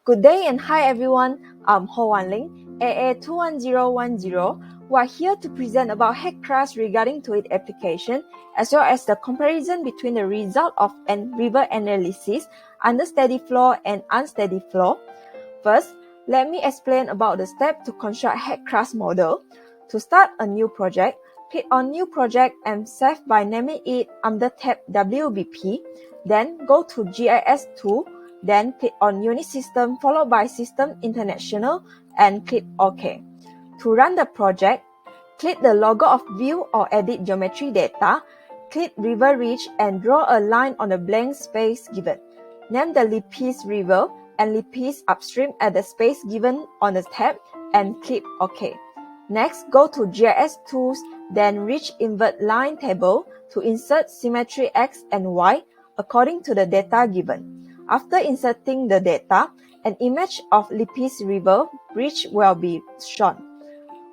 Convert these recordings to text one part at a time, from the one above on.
Good day and hi everyone, I'm Ling, AA21010. We are here to present about HECRAS regarding to its application, as well as the comparison between the result of an river analysis under steady flow and unsteady flow. First, let me explain about the step to construct HECRAS model. To start a new project, click on New Project and save by naming it under tab WBP. Then go to GIS tool. Then click on Unit System followed by System International and click OK. To run the project, click the logo of View or Edit Geometry Data, click River Ridge and draw a line on the blank space given. Name the Lipis River and Lipis Upstream at the space given on the tab and click OK. Next, go to GIS Tools, then reach Invert Line Table to insert symmetry X and Y according to the data given. After inserting the data, an image of Lipis River Ridge will be shown.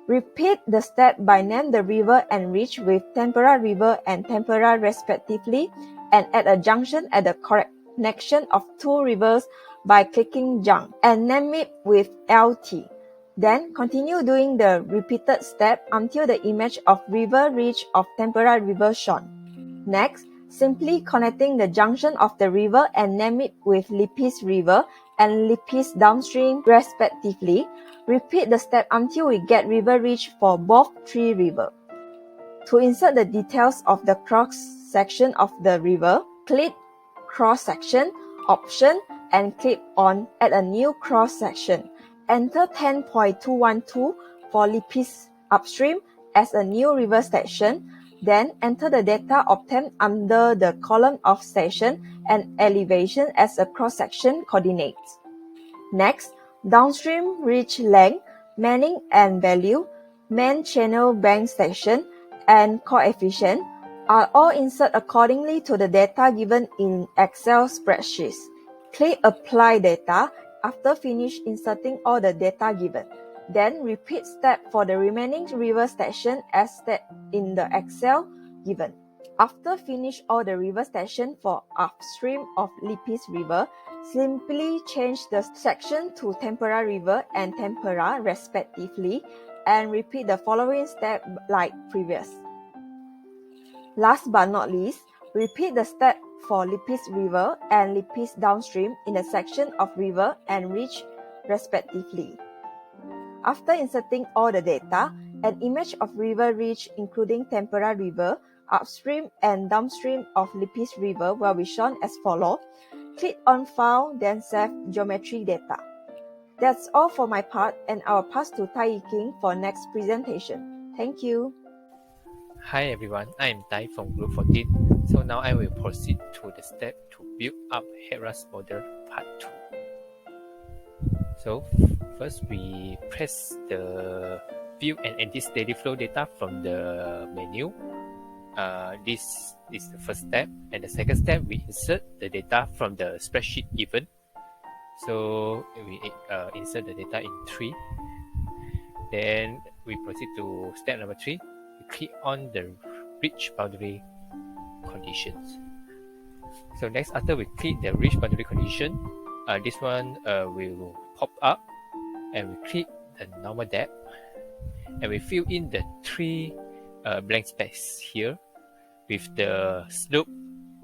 Repeat the step by name the river and ridge with Tempera River and Tempera respectively, and add a junction at the connection of two rivers by clicking Junct and name it with LT. Then continue doing the repeated step until the image of river ridge of Tempera River shown. Next, simply connecting the junction of the river and name it with Lipis River and Lipis Downstream respectively. Repeat the step until we get river ridge for both three rivers. To insert the details of the cross-section of the river, click Cross-section option and click on Add a new cross-section. Enter 10.212 for Lipis Upstream as a new river section. Then enter the data obtained under the column of section and elevation as a cross-section coordinates. Next, downstream ridge length, manning and value, main channel bank section, and coefficient are all inserted accordingly to the data given in Excel spreadsheets. Click Apply Data after finish inserting all the data given. Then repeat step for the remaining river section as stated in the Excel given. After finish all the river section for upstream of Lipis River, simply change the section to Tempera River and Tempera respectively and repeat the following step like previous. Last but not least, repeat the step for Lipis River and Lipis Downstream in the section of river and ridge respectively. After inserting all the data, an image of river ridge including Tempera River, upstream and downstream of Lipis River will be shown as follows. Click on File, then Save Geometry Data. That's all for my part, and I will pass to YIKING for next presentation. Thank you. Hi everyone, I am Tai from Group 14. So now I will proceed to the step to build up HECRAS model part 2. So first we press the view and edit steady flow data from the menu. This is the first step, and the second step we insert the data from the spreadsheet given. So we insert the data in 3. Then we proceed to step number 3. We click on the ridge boundary conditions. So next, after we click the ridge boundary condition, this one will pop up, and we click the normal depth, and we fill in the 3 blank space here with the slope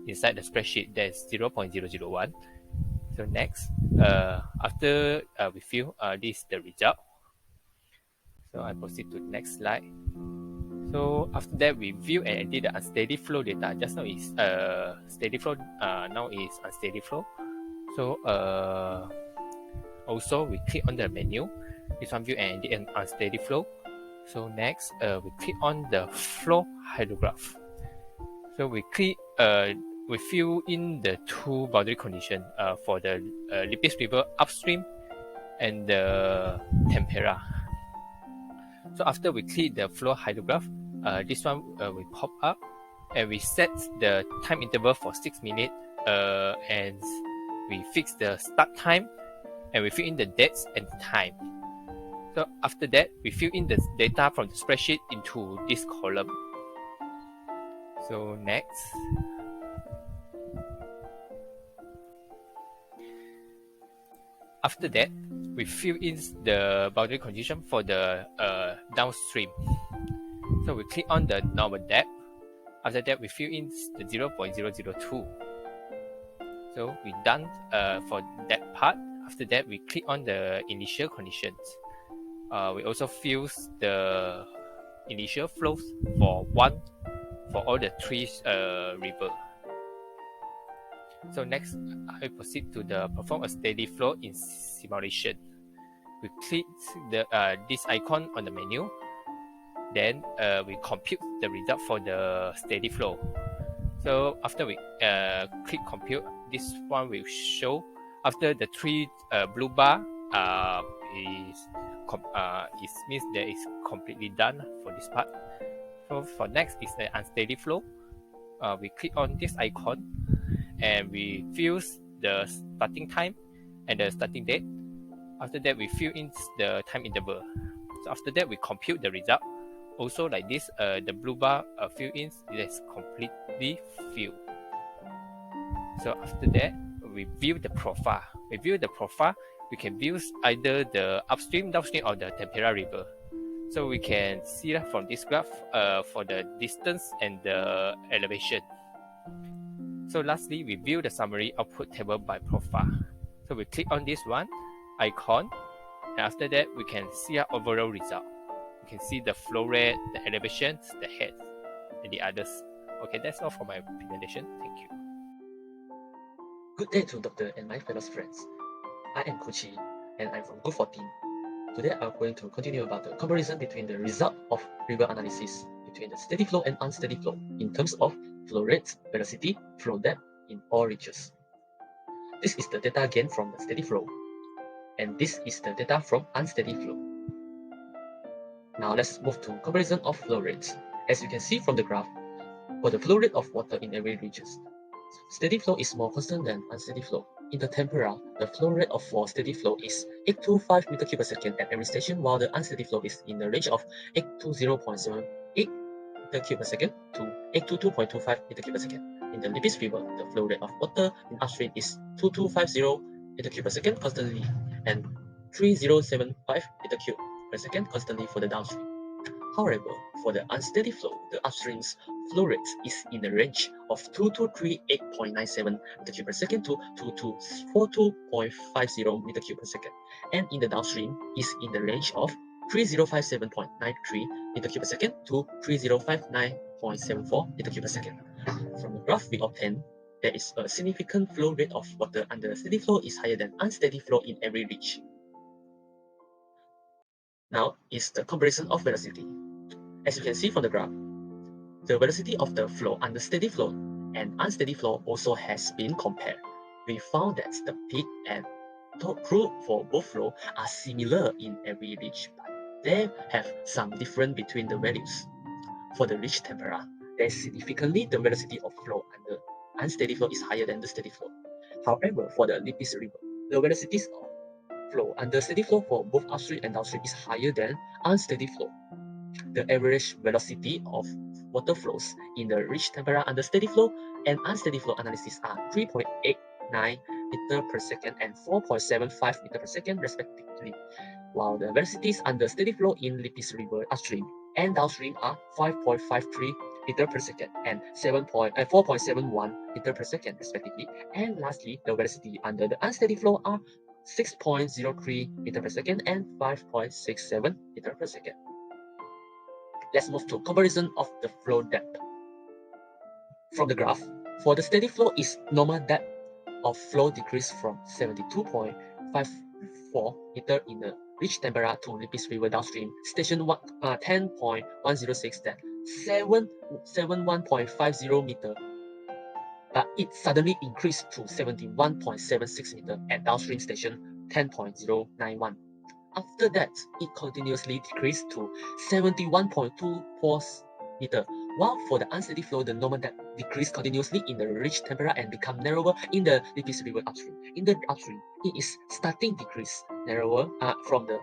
inside the spreadsheet that is 0.001. So next, after we fill, this is the result. So I proceed to the next slide. So after that, we view and edit the unsteady flow data. Just now is steady flow, now is unsteady flow. So also we click on the menu. This one view and edit an unsteady flow. So next, we click on the flow hydrograph. So we click, we fill in the 2 boundary conditions for the Lipis River upstream and the Tempera. So after we click the flow hydrograph, this one will pop up, and we set the time interval for 6 minutes, and we fix the start time, and we fill in the dates and time. So after that, we fill in the data from the spreadsheet into this column. So next, After that, we fill in the boundary condition for the downstream. So we click on the normal depth. After that, we fill in the 0.002. So we done for that part. After that, we click on the initial conditions. We also fill the initial flows for all the three river. So next, I proceed to perform a steady flow in simulation. We click this icon on the menu. Then we compute the result for the steady flow. So after we click compute, this one will show after the three blue bar it means that it's completely done for this part. So for next is the unsteady flow. We click on this icon and we fill the starting time and the starting date. After that, we fill in the time interval. So after that, we compute the result. Also like this, the blue bar fill in is completely filled. So after that, we view the profile. We view the profile. We can view either the upstream, downstream, or the temperature river. So we can see from this graph for the distance and the elevation. So lastly, we view the summary output table by profile. So we click on this one icon, and after that, we can see our overall result. You can see the flow rate, the elevations, the heads, and the others. Okay, that's all for my presentation. Thank you. Good day to Doctor and my fellow friends. I am Kuchi and I'm from Group 14. Today I'm going to continue about the comparison between the result of river analysis between the steady flow and unsteady flow in terms of flow rate, velocity, flow depth in all reaches. This is the data gained from the steady flow, and this is the data from unsteady flow. Now let's move to comparison of flow rates. As you can see from the graph, for the flow rate of water in every region, steady flow is more constant than unsteady flow. In the tempera, the flow rate for steady flow is 825 meter cube per second at every station, while the unsteady flow is in the range of 820.78 meter cube per second to 822.25 meter cube per second. In the Libis River, the flow rate of water in upstream is 2250 meter cube per second constantly and 3075 meter cube per second constantly for the downstream. However, for the unsteady flow, the upstream's flow rate is in the range of 2238.97 meter cube per second to 2242.50 meter cube per second, and in the downstream is in the range of 3057.93 meter cube per second to 3059.74 meter cube per second. From the graph we obtained, there is a significant flow rate of water under steady flow is higher than unsteady flow in every reach. Now is the comparison of velocity. As you can see from the graph, the velocity of the flow under steady flow and unsteady flow also has been compared. We found that the peak and trough for both flow are similar in every reach, but they have some difference between the values. For the reach tempera, there is significantly the velocity of flow under unsteady flow is higher than the steady flow. However, for the Libis River, the velocities of flow under steady flow for both upstream and downstream is higher than unsteady flow. The average velocity of water flows in the reach tempera under steady flow and unsteady flow analysis are 3.89 meter per second and 4.75 meter per second respectively, while the velocities under steady flow in Libis River upstream and downstream are 5.53 meter per second and 4.71 meter per second respectively, and lastly the velocity under the unsteady flow are 6.03 meter per second and 5.67 meter per second. Let's move to comparison of the flow depth. From the graph, for the steady flow is normal depth of flow decreased from 72.54 meter in the reach tempera to Libis River downstream, station 10.106 then 71.50 meter, but it suddenly increased to 71.76 meter at downstream station 10.091. After that, it continuously decreased to 71.24 meter, while for the unsteady flow, the normal depth decreased continuously in the reach tempera and become narrower in the Libis River upstream. In the upstream, it is starting decrease narrower from the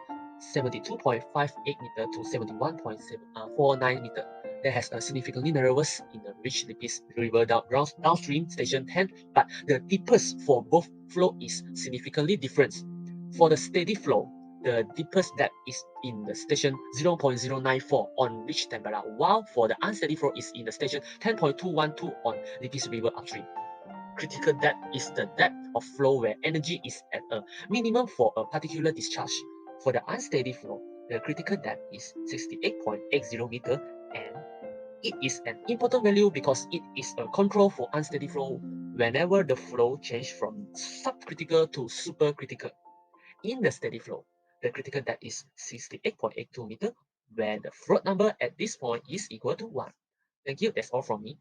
72.58 meter to 71.49 meter. That has a significantly narrower in the reach Libis River downstream station 10, but the deepest for both flow is significantly different. For the steady flow, the deepest depth is in the station 0.094 on Rich Tempera, while for the unsteady flow is in the station 10.212 on Lipis River upstream. Critical depth is the depth of flow where energy is at a minimum for a particular discharge. For the unsteady flow, the critical depth is 68.80 meter, and it is an important value because it is a control for unsteady flow whenever the flow changes from subcritical to supercritical. In the steady flow, the critical depth is 68.82 meter, where the float number at this point is equal to 1. Thank you, that's all from me.